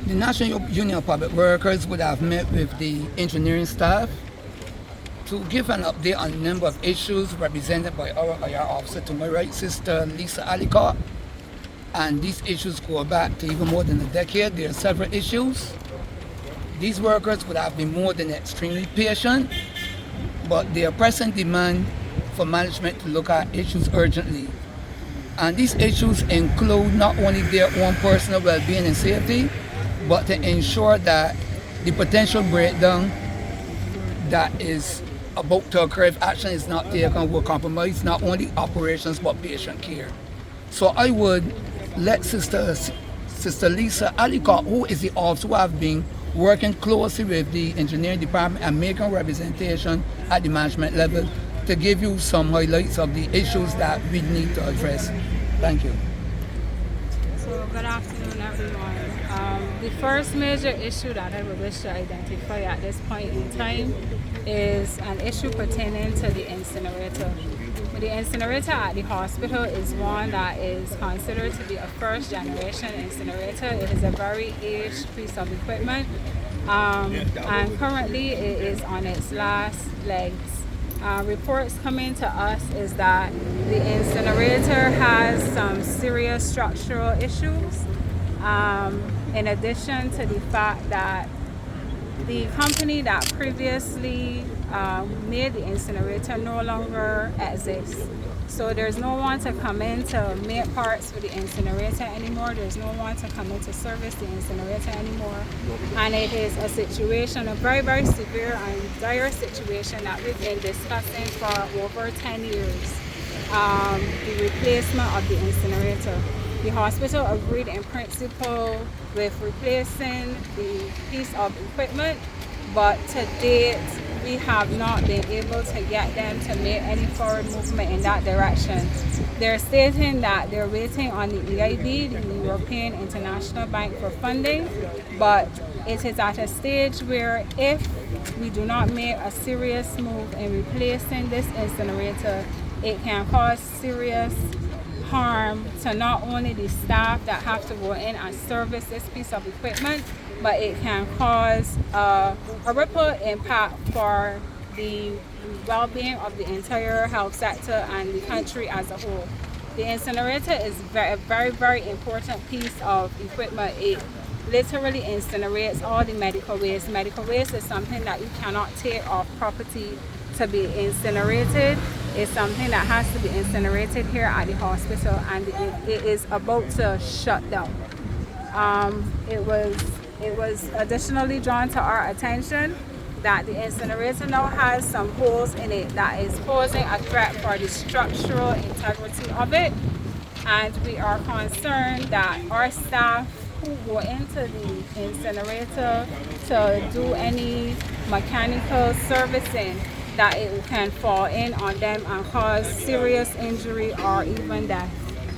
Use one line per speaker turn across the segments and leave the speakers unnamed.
The National Union of Public Workers would have met with the engineering staff to give an update on a number of issues represented by our IR officer to my right, Sister Lisa Alicott. And these issues go back to even more than a decade. There are several issues. These workers would have been more than extremely patient, but their pressing demand for management to look at issues urgently. And these issues include not only their own personal well-being and safety, but to ensure that the potential breakdown that is about to occur if action is not taken will compromise not only operations but patient care. So I would let Sister Lisa Alicott, who is the officer who have been working closely with the engineering department and making representation at the management level, to give you some highlights of the issues that we need to address. Thank you.
So good afternoon, everyone. The first major issue that I would wish to identify at this point in time is an issue pertaining to the incinerator. The incinerator at the hospital is one that is considered to be a first generation incinerator. It is a very aged piece of equipment, and currently it is on its last legs. Reports coming to us is that the incinerator has some serious structural issues, in addition to the fact that the company that previously made the incinerator no longer exists. So there's no one to come in to make parts for the incinerator anymore. There's no one to come in to service the incinerator anymore. And it is a situation, a very, very severe and dire situation that we've been discussing for over 10 years, the replacement of the incinerator. The hospital agreed in principle with replacing the piece of equipment, but to date, we have not been able to get them to make any forward movement in that direction. They're stating that they're waiting on the EIB, the European International Bank, for funding, but it is at a stage where if we do not make a serious move in replacing this incinerator, it can cause serious harm to not only the staff that have to go in and service this piece of equipment, but it can cause a ripple impact for the well-being of the entire health sector and the country as a whole. The incinerator is a very, very important piece of equipment. It literally incinerates all the medical waste. Medical waste is something that you cannot take off property to be incinerated. It's something that has to be incinerated here at the hospital, and it is about to shut down. It was additionally drawn to our attention that the incinerator now has some holes in it that is posing a threat for the structural integrity of it, and we are concerned that our staff who go into the incinerator to do any mechanical servicing, that it can fall in on them and cause serious injury or even death.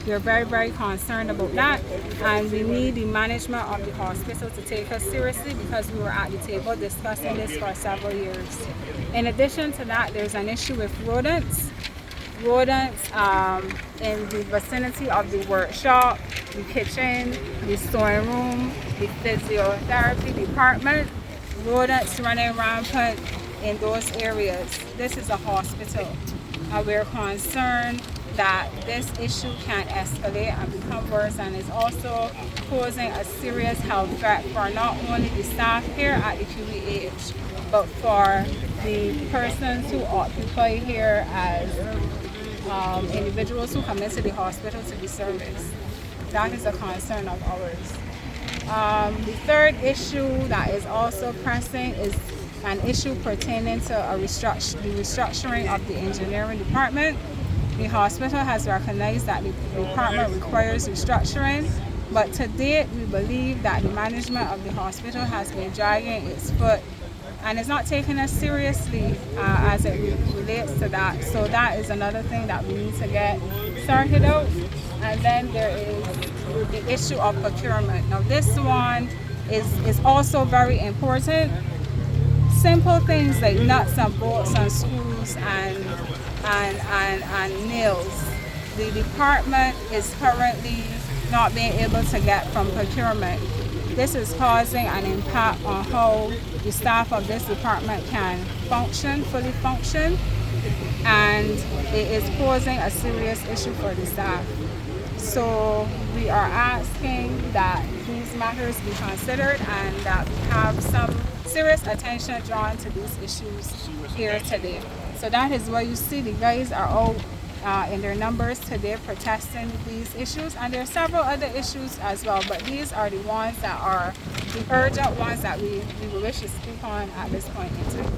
We're very, very concerned about that, and we need the management of the hospital to take us seriously because we were at the table discussing this for several years. In addition to that, there's an issue with rodents. Rodents in the vicinity of the workshop, the kitchen, the sewing room, the physiotherapy department, rodents running rampant in those areas. This is a hospital, and we're concerned that this issue can escalate and become worse, and is also posing a serious health threat for not only the staff here at the QEH, but for the persons who occupy here as individuals who come into the hospital to be serviced. That is a concern of ours. The third issue that is also pressing is an issue pertaining to the restructuring of the engineering department. The hospital has recognized that the department requires restructuring, but to date we believe that the management of the hospital has been dragging its foot and is not taking us seriously as it relates to that. So that is another thing that we need to get sorted out. And then there is the issue of procurement. Now this one is also very important. Simple things like nuts and bolts and screws and nails. The department is currently not being able to get from procurement. This is causing an impact on how the staff of this department can fully function, and it is posing a serious issue for the staff. So we are asking that these matters be considered and that we have some serious attention drawn to these issues here today. So that is why you see the guys are out in their numbers today protesting these issues, and there are several other issues as well, but these are the ones that are the urgent ones that we wish to speak on at this point in time.